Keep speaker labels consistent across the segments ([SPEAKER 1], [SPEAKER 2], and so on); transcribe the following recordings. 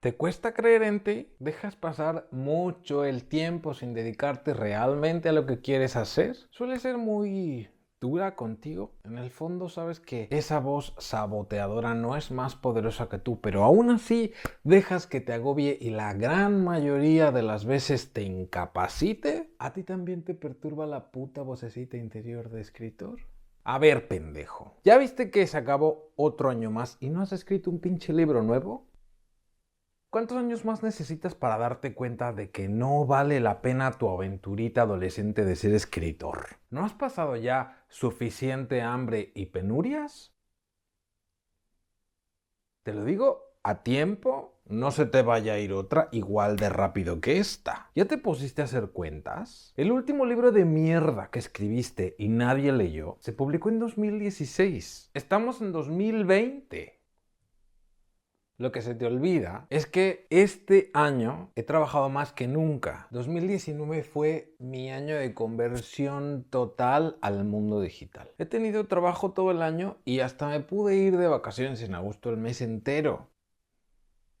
[SPEAKER 1] ¿Te cuesta creer en ti? ¿Dejas pasar mucho el tiempo sin dedicarte realmente a lo que quieres hacer? Suele ser muy dura contigo. En el fondo sabes que esa voz saboteadora no es más poderosa que tú, pero aún así dejas que te agobie y la gran mayoría de las veces te incapacite. ¿A ti también te perturba la puta vocecita interior de escritor? A ver, pendejo, ¿ya viste que se acabó otro año más y no has escrito un pinche libro nuevo? ¿Cuántos años más necesitas para darte cuenta de que no vale la pena tu aventurita adolescente de ser escritor? ¿No has pasado ya suficiente hambre y penurias? Te lo digo a tiempo, no se te vaya a ir otra igual de rápido que esta. ¿Ya te pusiste a hacer cuentas? El último libro de mierda que escribiste y nadie leyó se publicó en 2016. Estamos en 2020. Lo que se te olvida es que este año he trabajado más que nunca. 2019 fue mi año de conversión total al mundo digital. He tenido trabajo todo el año y hasta me pude ir de vacaciones en agosto el mes entero.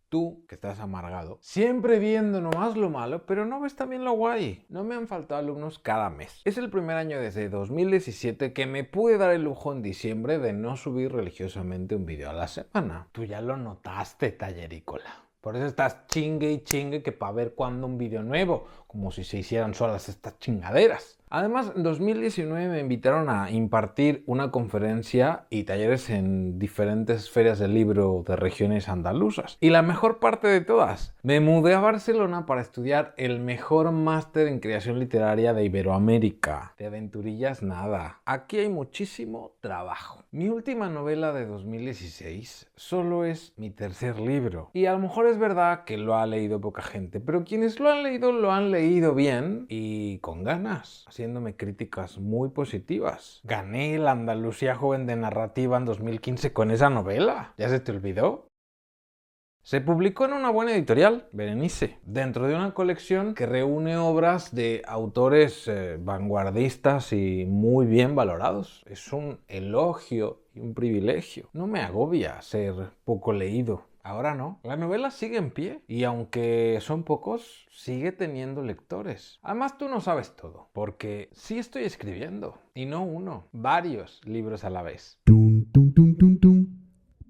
[SPEAKER 1] Tú, que estás amargado, siempre viendo nomás lo malo, pero no ves también lo guay. No me han faltado alumnos cada mes. Es el primer año desde 2017 que me pude dar el lujo en diciembre de no subir religiosamente un video a la semana. Tú ya lo notaste, tallerícola. Por eso estás chingue y chingue que para ver cuándo un video nuevo, como si se hicieran solas estas chingaderas. Además, en 2019 me invitaron a impartir una conferencia y talleres en diferentes ferias del libro de regiones andaluzas. Y la mejor parte de todas, me mudé a Barcelona para estudiar el mejor máster en creación literaria de Iberoamérica. De aventurillas nada. Aquí hay muchísimo trabajo. Mi última novela de 2016 solo es mi tercer libro. Y a lo mejor es verdad que lo ha leído poca gente, pero quienes lo han leído bien y con ganas, haciéndome críticas muy positivas. Gané la Andalucía Joven de Narrativa en 2015 con esa novela. ¿Ya se te olvidó? Se publicó en una buena editorial, Berenice, dentro de una colección que reúne obras de autores vanguardistas y muy bien valorados. Es un elogio y un privilegio. No me agobia ser poco leído. Ahora no. La novela sigue en pie y aunque son pocos, sigue teniendo lectores. Además tú no sabes todo, porque sí estoy escribiendo, y no uno, varios libros a la vez.
[SPEAKER 2] Tum, tum, tum, tum, tum.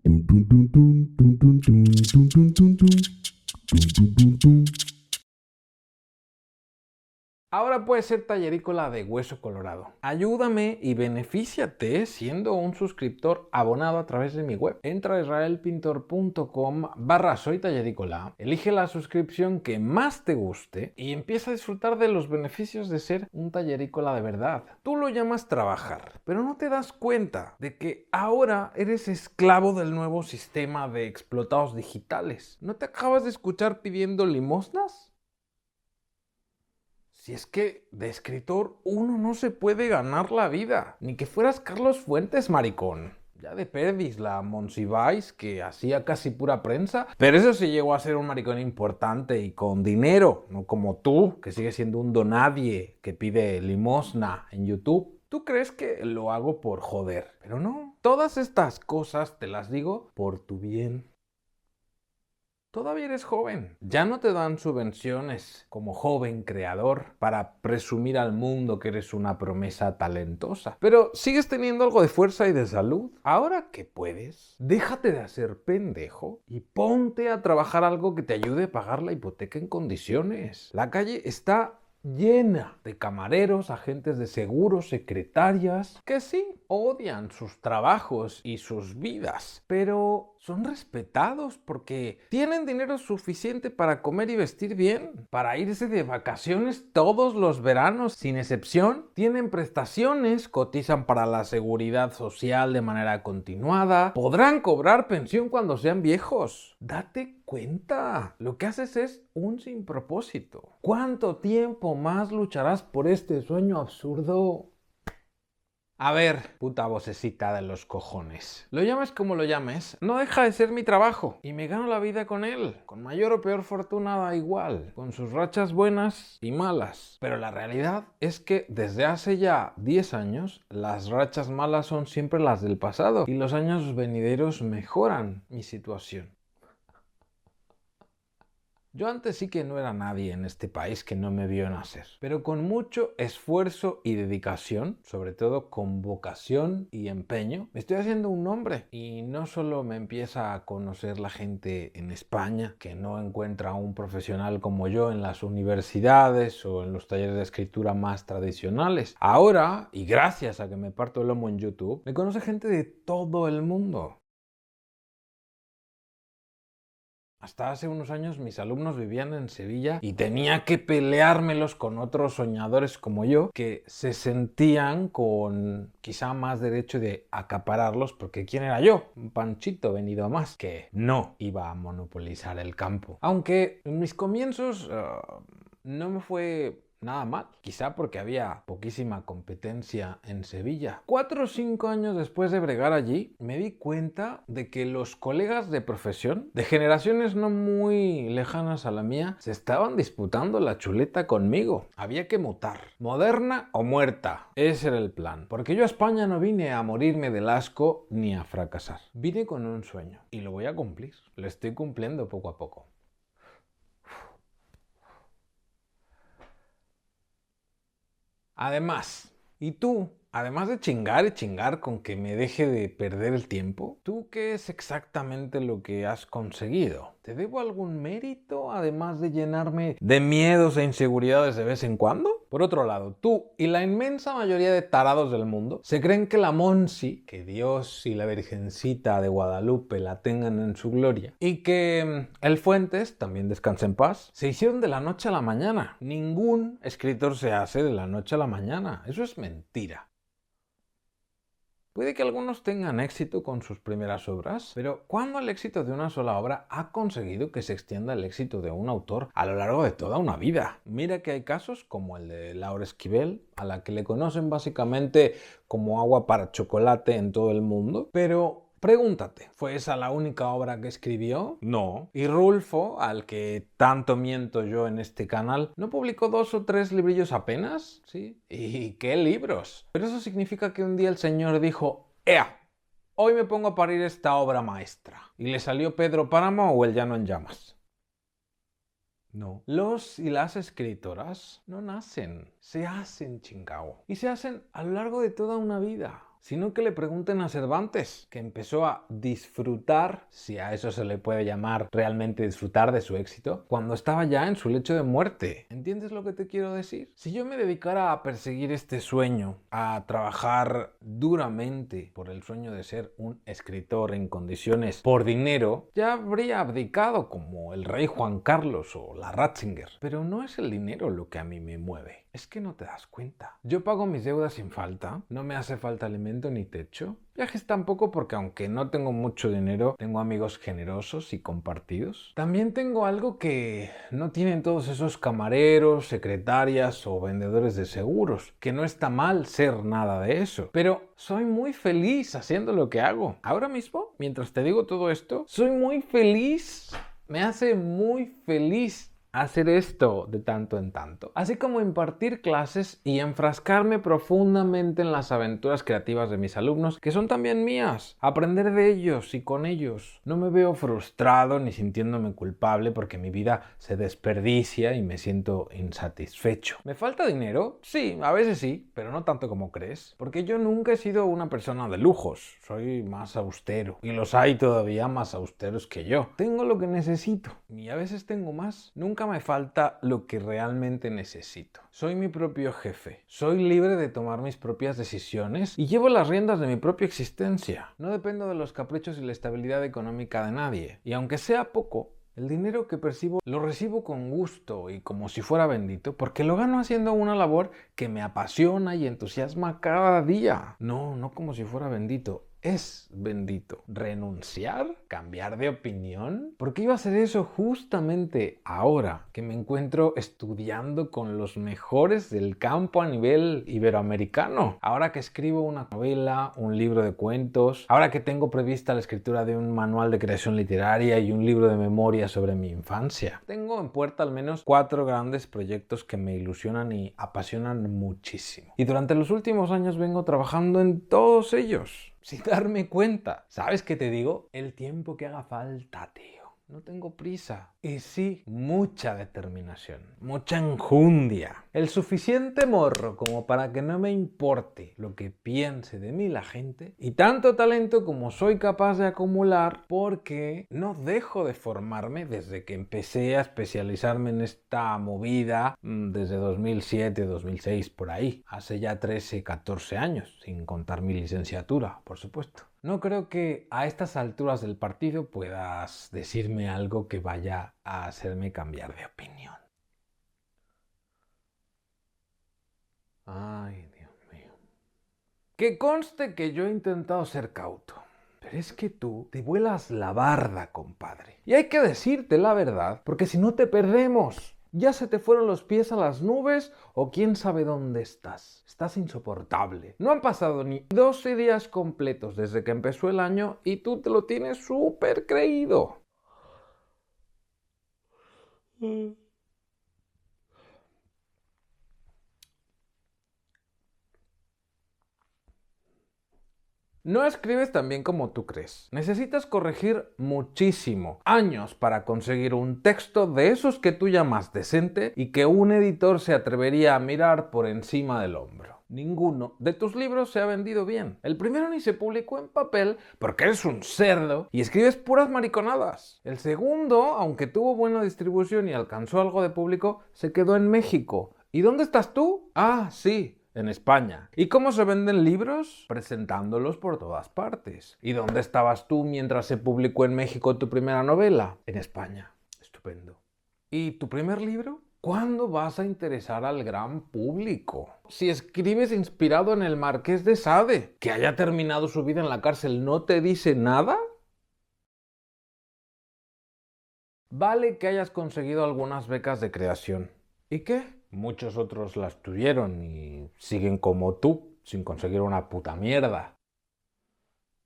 [SPEAKER 2] Tum, tum, tum, tum, tum, tum, tum, tum, tum, tum, tum. Tum, tum, tum, tum.
[SPEAKER 1] Ahora puedes ser tallerícola de hueso colorado. Ayúdame y benefíciate siendo un suscriptor abonado a través de mi web. Entra a israelpintor.com/soy tallerícola, elige la suscripción que más te guste y empieza a disfrutar de los beneficios de ser un tallerícola de verdad. Tú lo llamas trabajar, pero no te das cuenta de que ahora eres esclavo del nuevo sistema de explotados digitales. ¿No te acabas de escuchar pidiendo limosnas? Si es que de escritor uno no se puede ganar la vida. Ni que fueras Carlos Fuentes, maricón. Ya de perdis la Monsiváis, que hacía casi pura prensa. Pero eso sí llegó a ser un maricón importante y con dinero. No como tú, que sigue siendo un donadie que pide limosna en YouTube. Tú crees que lo hago por joder. Pero no. Todas estas cosas te las digo por tu bien. Todavía eres joven. Ya no te dan subvenciones como joven creador para presumir al mundo que eres una promesa talentosa. Pero sigues teniendo algo de fuerza y de salud. Ahora que puedes, déjate de hacer pendejo y ponte a trabajar algo que te ayude a pagar la hipoteca en condiciones. La calle está llena de camareros, agentes de seguros, secretarias, que sí, odian sus trabajos y sus vidas, pero son respetados porque tienen dinero suficiente para comer y vestir bien, para irse de vacaciones todos los veranos sin excepción, tienen prestaciones, cotizan para la seguridad social de manera continuada, podrán cobrar pensión cuando sean viejos. Date cuenta, lo que haces es un sin propósito. ¿Cuánto tiempo más lucharás por este sueño absurdo? A ver, puta vocecita de los cojones. Lo llames como lo llames, no deja de ser mi trabajo. Y me gano la vida con él. Con mayor o peor fortuna da igual. Con sus rachas buenas y malas. Pero la realidad es que desde hace ya 10 años, las rachas malas son siempre las del pasado. Y los años venideros mejoran mi situación. Yo antes sí que no era nadie en este país que no me vio nacer, pero con mucho esfuerzo y dedicación, sobre todo con vocación y empeño, me estoy haciendo un nombre. Y no solo me empieza a conocer la gente en España, que no encuentra a un profesional como yo en las universidades o en los talleres de escritura más tradicionales. Ahora, y gracias a que me parto el lomo en YouTube, me conoce gente de todo el mundo. Hasta hace unos años mis alumnos vivían en Sevilla y tenía que peleármelos con otros soñadores como yo que se sentían con quizá más derecho de acapararlos porque ¿quién era yo? Un panchito venido a más que no iba a monopolizar el campo. Aunque en mis comienzos no me fue nada mal, quizá porque había poquísima competencia en Sevilla. 4 o 5 años después de bregar allí, me di cuenta de que los colegas de profesión, de generaciones no muy lejanas a la mía, se estaban disputando la chuleta conmigo. Había que mutar. Moderna o muerta. Ese era el plan. Porque yo a España no vine a morirme del asco ni a fracasar. Vine con un sueño y lo voy a cumplir. Lo estoy cumpliendo poco a poco. Además, ¿y tú? Además de chingar y chingar con que me deje de perder el tiempo, ¿tú qué es exactamente lo que has conseguido? ¿Te debo algún mérito además de llenarme de miedos e inseguridades de vez en cuando? Por otro lado, tú y la inmensa mayoría de tarados del mundo se creen que la Monsi, que Dios y la Virgencita de Guadalupe la tengan en su gloria, y que el Fuentes, también descansa en paz, se hicieron de la noche a la mañana. Ningún escritor se hace de la noche a la mañana. Eso es mentira. Puede que algunos tengan éxito con sus primeras obras, pero ¿cuándo el éxito de una sola obra ha conseguido que se extienda el éxito de un autor a lo largo de toda una vida? Mira que hay casos como el de Laura Esquivel, a la que le conocen básicamente como agua para chocolate en todo el mundo, pero pregúntate, ¿fue esa la única obra que escribió? No. ¿Y Rulfo, al que tanto miento yo en este canal, no publicó 2 o 3 librillos apenas? ¿Sí? ¿Y qué libros? Pero eso significa que un día el señor dijo, ¡ea! Hoy me pongo a parir esta obra maestra. ¿Y le salió Pedro Páramo o El Llano en Llamas? No. Los y las escritoras no nacen, se hacen, chingao. Y se hacen a lo largo de toda una vida. Sino que le pregunten a Cervantes, que empezó a disfrutar, si a eso se le puede llamar realmente disfrutar de su éxito, cuando estaba ya en su lecho de muerte. ¿Entiendes lo que te quiero decir? Si yo me dedicara a perseguir este sueño, a trabajar duramente por el sueño de ser un escritor en condiciones por dinero, ya habría abdicado como el rey Juan Carlos o la Ratzinger. Pero no es el dinero lo que a mí me mueve. Es que no te das cuenta. Yo pago mis deudas sin falta, no me hace falta alimento ni techo. Viajes tampoco porque aunque no tengo mucho dinero, tengo amigos generosos y compartidos. También tengo algo que no tienen todos esos camareros, secretarias o vendedores de seguros, que no está mal ser nada de eso. Pero soy muy feliz haciendo lo que hago. Ahora mismo, mientras te digo todo esto, soy muy feliz. Me hace muy feliz hacer esto de tanto en tanto, así como impartir clases y enfrascarme profundamente en las aventuras creativas de mis alumnos, que son también mías, aprender de ellos y con ellos. No me veo frustrado ni sintiéndome culpable porque mi vida se desperdicia y me siento insatisfecho. ¿Me falta dinero? Sí, a veces sí, pero no tanto como crees, porque yo nunca he sido una persona de lujos, soy más austero, y los hay todavía más austeros que yo. Tengo lo que necesito, y a veces tengo más. Nunca me falta lo que realmente necesito. Soy mi propio jefe. Soy libre de tomar mis propias decisiones y llevo las riendas de mi propia existencia. No dependo de los caprichos y la estabilidad económica de nadie. Y aunque sea poco, el dinero que percibo lo recibo con gusto y como si fuera bendito, porque lo gano haciendo una labor que me apasiona y entusiasma cada día. No como si fuera bendito. Es bendito. ¿Renunciar? ¿Cambiar de opinión? ¿Por qué iba a hacer eso justamente ahora que me encuentro estudiando con los mejores del campo a nivel iberoamericano? Ahora que escribo una novela, un libro de cuentos, ahora que tengo prevista la escritura de un manual de creación literaria y un libro de memoria sobre mi infancia. Tengo en puerta al menos 4 grandes proyectos que me ilusionan y apasionan muchísimo. Y durante los últimos años vengo trabajando en todos ellos sin darme cuenta. ¿Sabes qué te digo? El tiempo que haga falta, tío. No tengo prisa. Y sí, mucha determinación, mucha enjundia. El suficiente morro como para que no me importe lo que piense de mí la gente. Y tanto talento como soy capaz de acumular porque no dejo de formarme desde que empecé a especializarme en esta movida desde 2007, 2006, por ahí. Hace ya 13, 14 años, sin contar mi licenciatura, por supuesto. No creo que a estas alturas del partido puedas decirme algo que vaya a hacerme cambiar de opinión. Ay, Dios mío. Que conste que yo he intentado ser cauto. Pero es que tú te vuelas la barda, compadre. Y hay que decirte la verdad, porque si no te perdemos. ¿Ya se te fueron los pies a las nubes o quién sabe dónde estás? Estás insoportable. No han pasado ni 12 días completos desde que empezó el año y tú te lo tienes súper creído. No escribes tan bien como tú crees. Necesitas corregir muchísimo. Años para conseguir un texto de esos que tú llamas decente y que un editor se atrevería a mirar por encima del hombro. Ninguno de tus libros se ha vendido bien. El primero ni se publicó en papel porque eres un cerdo y escribes puras mariconadas. El segundo, aunque tuvo buena distribución y alcanzó algo de público, se quedó en México. ¿Y dónde estás tú? Ah, sí. En España. ¿Y cómo se venden libros? Presentándolos por todas partes. ¿Y dónde estabas tú mientras se publicó en México tu primera novela? En España. Estupendo. ¿Y tu primer libro? ¿Cuándo vas a interesar al gran público? Si escribes inspirado en el Marqués de Sade, que haya terminado su vida en la cárcel, ¿no te dice nada? Vale que hayas conseguido algunas becas de creación. ¿Y qué? Muchos otros las tuvieron y siguen como tú, sin conseguir una puta mierda.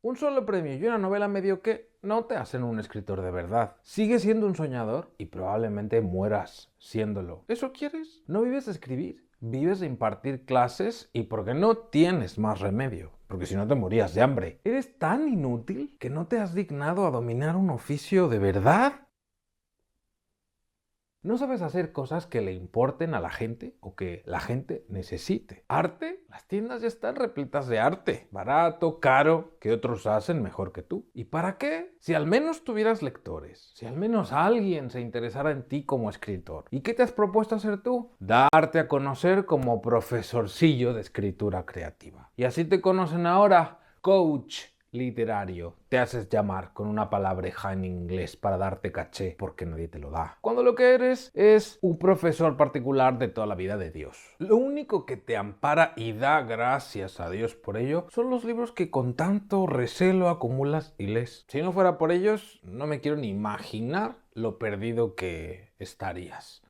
[SPEAKER 1] Un solo premio y una novela mediocre no te hacen un escritor de verdad. Sigues siendo un soñador y probablemente mueras siéndolo. ¿Eso quieres? No vives de escribir, vives de impartir clases y porque no tienes más remedio. Porque si no te morías de hambre. ¿Eres tan inútil que no te has dignado a dominar un oficio de verdad? No sabes hacer cosas que le importen a la gente o que la gente necesite. ¿Arte? Las tiendas ya están repletas de arte. Barato, caro, que otros hacen mejor que tú. ¿Y para qué? Si al menos tuvieras lectores. Si al menos alguien se interesara en ti como escritor. ¿Y qué te has propuesto hacer tú? Darte a conocer como profesorcillo de escritura creativa. Y así te conocen ahora, coach literario. Te haces llamar con una palabreja en inglés para darte caché porque nadie te lo da. Cuando lo que eres es un profesor particular de toda la vida de Dios. Lo único que te ampara y da gracias a Dios por ello son los libros que con tanto recelo acumulas y lees. Si no fuera por ellos, no me quiero ni imaginar lo perdido que estarías.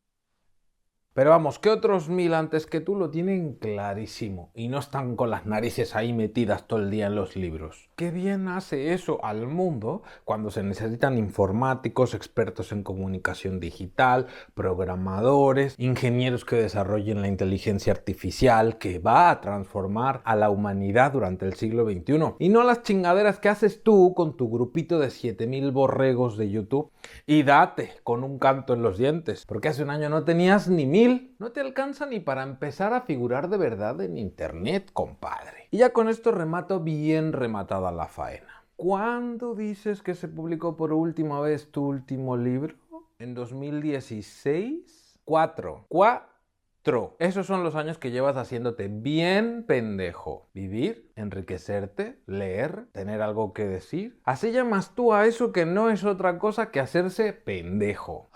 [SPEAKER 1] Pero vamos, que otros 1000 antes que tú lo tienen clarísimo y no están con las narices ahí metidas todo el día en los libros. Qué bien hace eso al mundo cuando se necesitan informáticos, expertos en comunicación digital, programadores, ingenieros que desarrollen la inteligencia artificial que va a transformar a la humanidad durante el siglo XXI. Y no las chingaderas que haces tú con tu grupito de 7000 borregos de YouTube. Y date con un canto en los dientes, porque hace un año no tenías ni 1000. No te alcanza ni para empezar a figurar de verdad en internet, compadre. Y ya con esto remato bien rematada la faena. ¿Cuándo dices que se publicó por última vez tu último libro? ¿En 2016? 4. Esos son los años que llevas haciéndote bien pendejo. Vivir, enriquecerte, leer, tener algo que decir. Así llamas tú a eso que no es otra cosa que hacerse pendejo.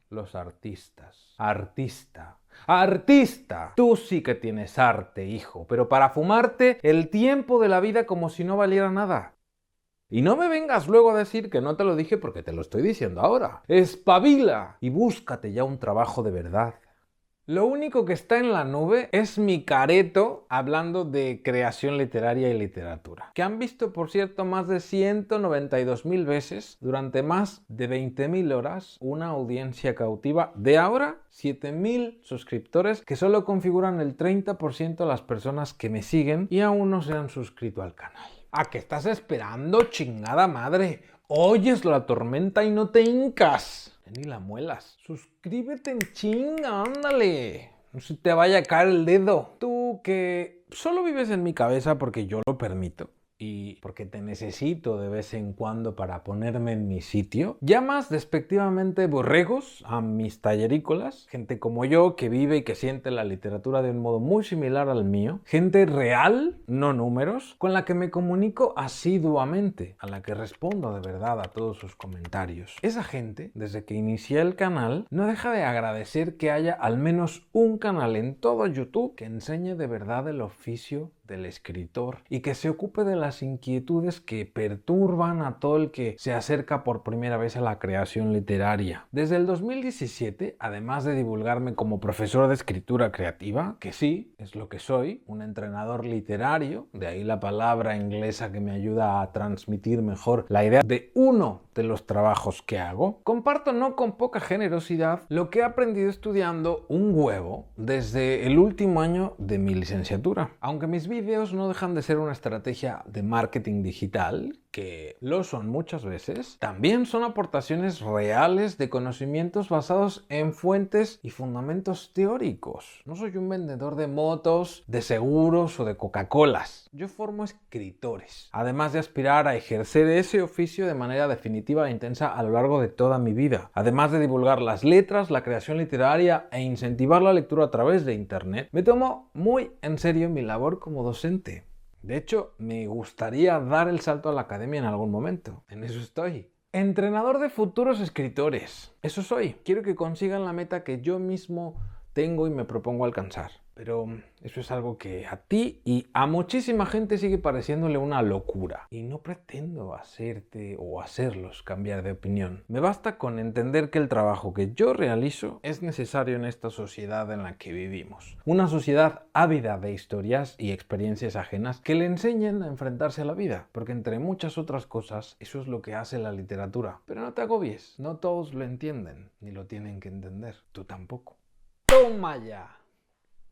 [SPEAKER 1] Los artistas. Artista. ¡Artista! Tú sí que tienes arte, hijo, pero para fumarte el tiempo de la vida como si no valiera nada. Y no me vengas luego a decir que no te lo dije porque te lo estoy diciendo ahora. ¡Espabila! Y búscate ya un trabajo de verdad. Lo único que está en la nube es mi careto hablando de creación literaria y literatura, que han visto, por cierto, más de 192.000 veces durante más de 20.000 horas una audiencia cautiva de ahora 7.000 suscriptores que solo configuran el 30% de las personas que me siguen y aún no se han suscrito al canal. ¿A qué estás esperando, chingada madre? Oyes la tormenta y no te hincas. Ya ni la muelas. Suscríbete en chinga, ándale. No se te vaya a caer el dedo. Tú que solo vives en mi cabeza porque yo lo permito y porque te necesito de vez en cuando para ponerme en mi sitio, llamas despectivamente borregos a mis tallerícolas, gente como yo que vive y que siente la literatura de un modo muy similar al mío, gente real, no números, con la que me comunico asiduamente, a la que respondo de verdad a todos sus comentarios. Esa gente, desde que inicié el canal, no deja de agradecer que haya al menos un canal en todo YouTube que enseñe de verdad el oficio del escritor y que se ocupe de las inquietudes que perturban a todo el que se acerca por primera vez a la creación literaria. Desde el 2017, además de divulgarme como profesor de escritura creativa, que sí, es lo que soy, un entrenador literario, de ahí la palabra inglesa que me ayuda a transmitir mejor la idea de uno de los trabajos que hago, comparto no con poca generosidad lo que he aprendido estudiando un huevo desde el último año de mi licenciatura. Aunque mis vídeos no dejan de ser una estrategia de marketing digital, que lo son muchas veces, también son aportaciones reales de conocimientos basados en fuentes y fundamentos teóricos. No soy un vendedor de motos, de seguros o de Coca-Colas. Yo formo escritores, además de aspirar a ejercer ese oficio de manera definitiva e intensa a lo largo de toda mi vida. Además de divulgar las letras, la creación literaria e incentivar la lectura a través de internet, me tomo muy en serio mi labor como docente. De hecho, me gustaría dar el salto a la academia en algún momento. En eso estoy. Entrenador de futuros escritores. Eso soy. Quiero que consigan la meta que yo mismo tengo y me propongo alcanzar. Pero eso es algo que a ti y a muchísima gente sigue pareciéndole una locura. Y no pretendo hacerte o hacerlos cambiar de opinión. Me basta con entender que el trabajo que yo realizo es necesario en esta sociedad en la que vivimos. Una sociedad ávida de historias y experiencias ajenas que le enseñen a enfrentarse a la vida. Porque entre muchas otras cosas, eso es lo que hace la literatura. Pero no te agobies, no todos lo entienden, ni lo tienen que entender. Tú tampoco. ¡Toma ya!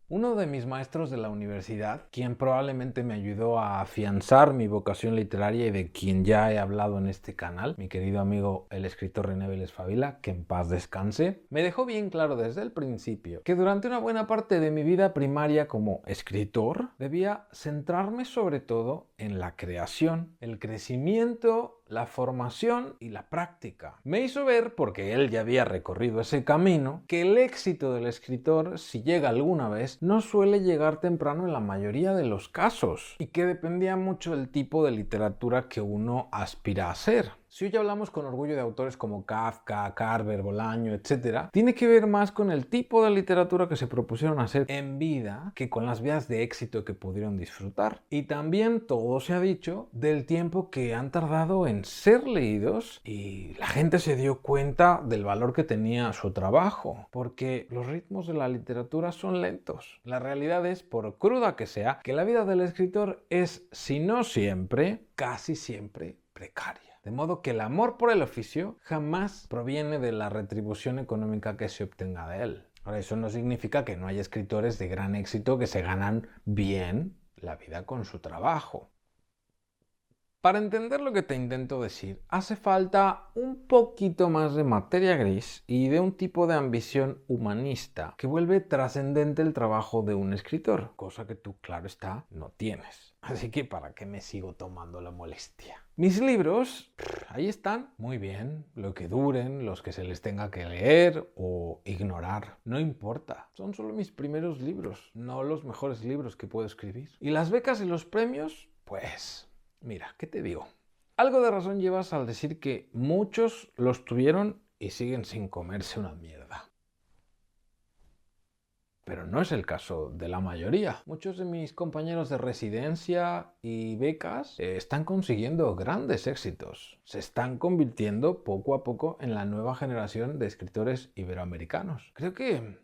[SPEAKER 1] Uno de mis maestros de la universidad, quien probablemente me ayudó a afianzar mi vocación literaria y de quien ya he hablado en este canal, mi querido amigo el escritor René Vélez Fávila, que en paz descanse, me dejó bien claro desde el principio que durante una buena parte de mi vida primaria como escritor debía centrarme sobre todo en la creación, el crecimiento, la formación y la práctica. Me hizo ver, porque él ya había recorrido ese camino, que el éxito del escritor, si llega alguna vez, no suele llegar temprano en la mayoría de los casos y que dependía mucho del tipo de literatura que uno aspira a ser. Si hoy hablamos con orgullo de autores como Kafka, Carver, Bolaño, etc., tiene que ver más con el tipo de literatura que se propusieron hacer en vida que con las vías de éxito que pudieron disfrutar. Y también, todo se ha dicho, del tiempo que han tardado en ser leídos y la gente se dio cuenta del valor que tenía su trabajo, porque los ritmos de la literatura son lentos. La realidad es, por cruda que sea, que la vida del escritor es, si no siempre, casi siempre precaria. De modo que el amor por el oficio jamás proviene de la retribución económica que se obtenga de él. Ahora, eso no significa que no haya escritores de gran éxito que se ganan bien la vida con su trabajo. Para entender lo que te intento decir, hace falta un poquito más de materia gris y de un tipo de ambición humanista que vuelve trascendente el trabajo de un escritor, cosa que tú, claro está, no tienes. Así que ¿para qué me sigo tomando la molestia? Mis libros, ahí están, muy bien, lo que duren, los que se les tenga que leer o ignorar, no importa. Son solo mis primeros libros, no los mejores libros que puedo escribir. Y las becas y los premios, pues... Mira, ¿qué te digo? Algo de razón llevas al decir que muchos los tuvieron y siguen sin comerse una mierda. Pero no es el caso de la mayoría. Muchos de mis compañeros de residencia y becas están consiguiendo grandes éxitos. Se están convirtiendo poco a poco en la nueva generación de escritores iberoamericanos. Creo que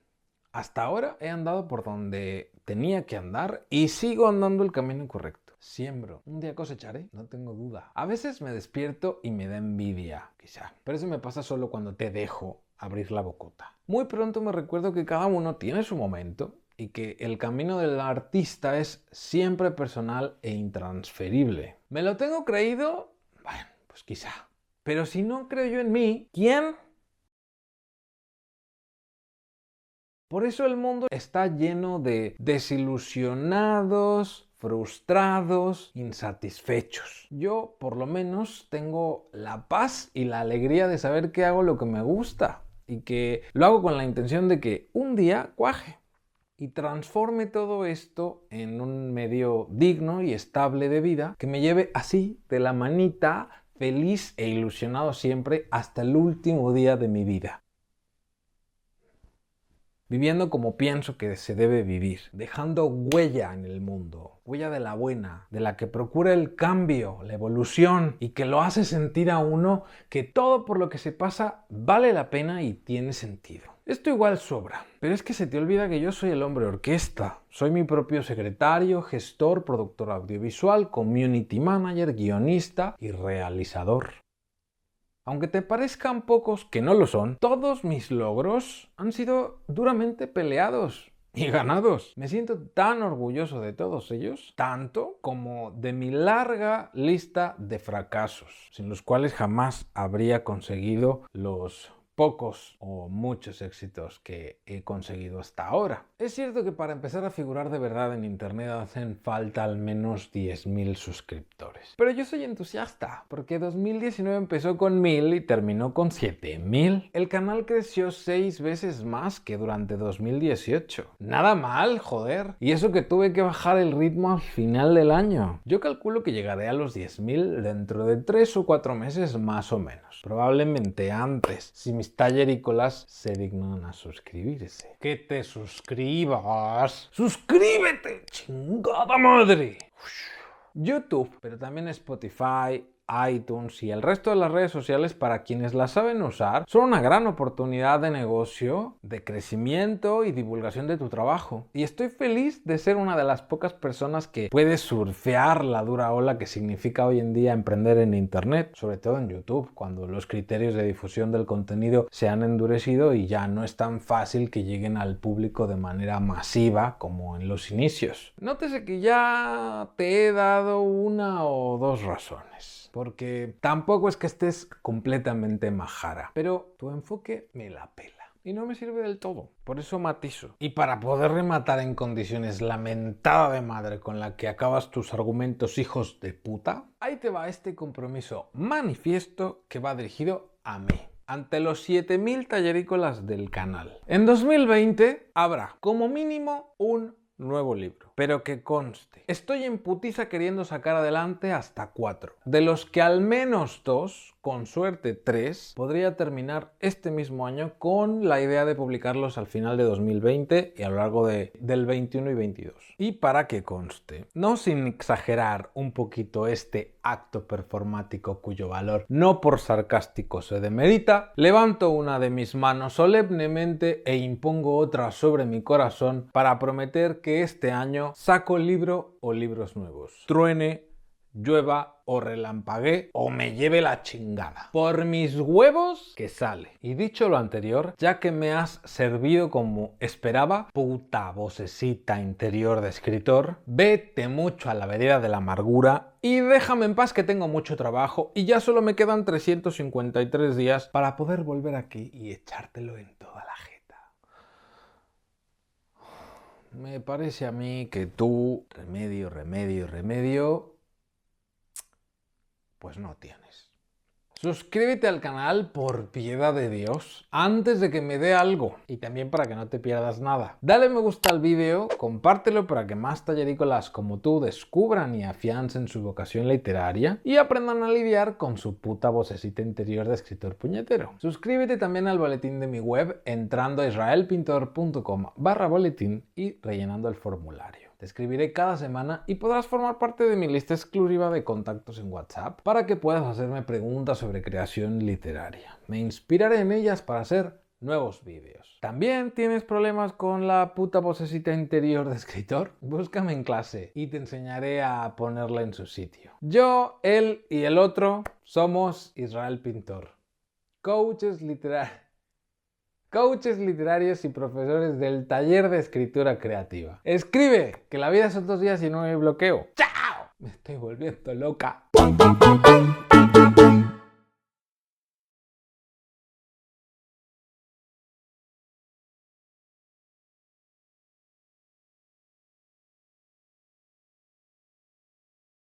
[SPEAKER 1] hasta ahora he andado por donde tenía que andar y sigo andando el camino correcto. Siembro. Un día cosecharé, no tengo duda. A veces me despierto y me da envidia, quizá. Pero eso me pasa solo cuando te dejo abrir la bocota. Muy pronto me recuerdo que cada uno tiene su momento y que el camino del artista es siempre personal e intransferible. ¿Me lo tengo creído? Bueno, pues quizá. Pero si no creo yo en mí, ¿quién? Por eso el mundo está lleno de desilusionados, frustrados, insatisfechos. Yo, por lo menos, tengo la paz y la alegría de saber que hago lo que me gusta y que lo hago con la intención de que un día cuaje y transforme todo esto en un medio digno y estable de vida que me lleve así, de la manita, feliz e ilusionado siempre hasta el último día de mi vida. Viviendo como pienso que se debe vivir, dejando huella en el mundo, huella de la buena, de la que procura el cambio, la evolución y que lo hace sentir a uno que todo por lo que se pasa vale la pena y tiene sentido. Esto igual sobra, pero es que se te olvida que yo soy el hombre orquesta. Soy mi propio secretario, gestor, productor audiovisual, community manager, guionista y realizador. Aunque te parezcan pocos, que no lo son, todos mis logros han sido duramente peleados y ganados. Me siento tan orgulloso de todos ellos, tanto como de mi larga lista de fracasos, sin los cuales jamás habría conseguido los pocos o muchos éxitos que he conseguido hasta ahora. Es cierto que para empezar a figurar de verdad en internet hacen falta al menos 10.000 suscriptores. Pero yo soy entusiasta, porque 2019 empezó con 1.000 y terminó con 7.000. El canal creció 6 veces más que durante 2018. Nada mal, joder. Y eso que tuve que bajar el ritmo al final del año. Yo calculo que llegaré a los 10.000 dentro de 3 o 4 meses más o menos. Probablemente antes, si mis tallerícolas se dignan a suscribirse. ¡Que te suscribas! ¡Suscríbete! ¡Chingada madre! YouTube, pero también Spotify, iTunes y el resto de las redes sociales, para quienes las saben usar, son una gran oportunidad de negocio, de crecimiento y divulgación de tu trabajo. Y estoy feliz de ser una de las pocas personas que puede surfear la dura ola que significa hoy en día emprender en internet, sobre todo en YouTube, cuando los criterios de difusión del contenido se han endurecido y ya no es tan fácil que lleguen al público de manera masiva como en los inicios. Nótese que ya te he dado una o dos razones. Porque tampoco es que estés completamente majara, pero tu enfoque me la pela y no me sirve del todo, por eso matizo. Y para poder rematar en condiciones la mentada de madre con la que acabas tus argumentos, hijos de puta, ahí te va este compromiso manifiesto que va dirigido a mí, ante los 7.000 tallerícolas del canal. En 2020 habrá como mínimo un nuevo libro, pero que conste, estoy en putiza queriendo sacar adelante hasta 4, de los que al menos 2, con suerte 3, podría terminar este mismo año, con la idea de publicarlos al final de 2020 y a lo largo del 21 y 22. Y para que conste, no sin exagerar un poquito este acto performático cuyo valor no por sarcástico se demerita, levanto una de mis manos solemnemente e impongo otra sobre mi corazón para prometer que este año saco libro o libros nuevos. Truene, llueva o relampaguee o me lleve la chingada. Por mis huevos que sale. Y dicho lo anterior, ya que me has servido como esperaba, puta vocecita interior de escritor, vete mucho a la vereda de la amargura y déjame en paz que tengo mucho trabajo y ya solo me quedan 353 días para poder volver aquí y echártelo en toda la jeta. Me parece a mí que tú, remedio, pues no tienes. Suscríbete al canal por piedad de Dios antes de que me dé algo y también para que no te pierdas nada. Dale me gusta al vídeo, compártelo para que más tallerícolas como tú descubran y afiancen su vocación literaria y aprendan a lidiar con su puta vocecita interior de escritor puñetero. Suscríbete también al boletín de mi web entrando a israelpintor.com/boletín y rellenando el formulario. Te escribiré cada semana y podrás formar parte de mi lista exclusiva de contactos en WhatsApp para que puedas hacerme preguntas sobre creación literaria. Me inspiraré en ellas para hacer nuevos vídeos. ¿También tienes problemas con la puta vocecita interior de escritor? Búscame en clase y te enseñaré a ponerla en su sitio. Yo, él y el otro somos Israel Pintor, coaches literarios y profesores del taller de escritura creativa. Escribe, que la vida son 2 días y no hay bloqueo. ¡Chao! Me estoy volviendo loca.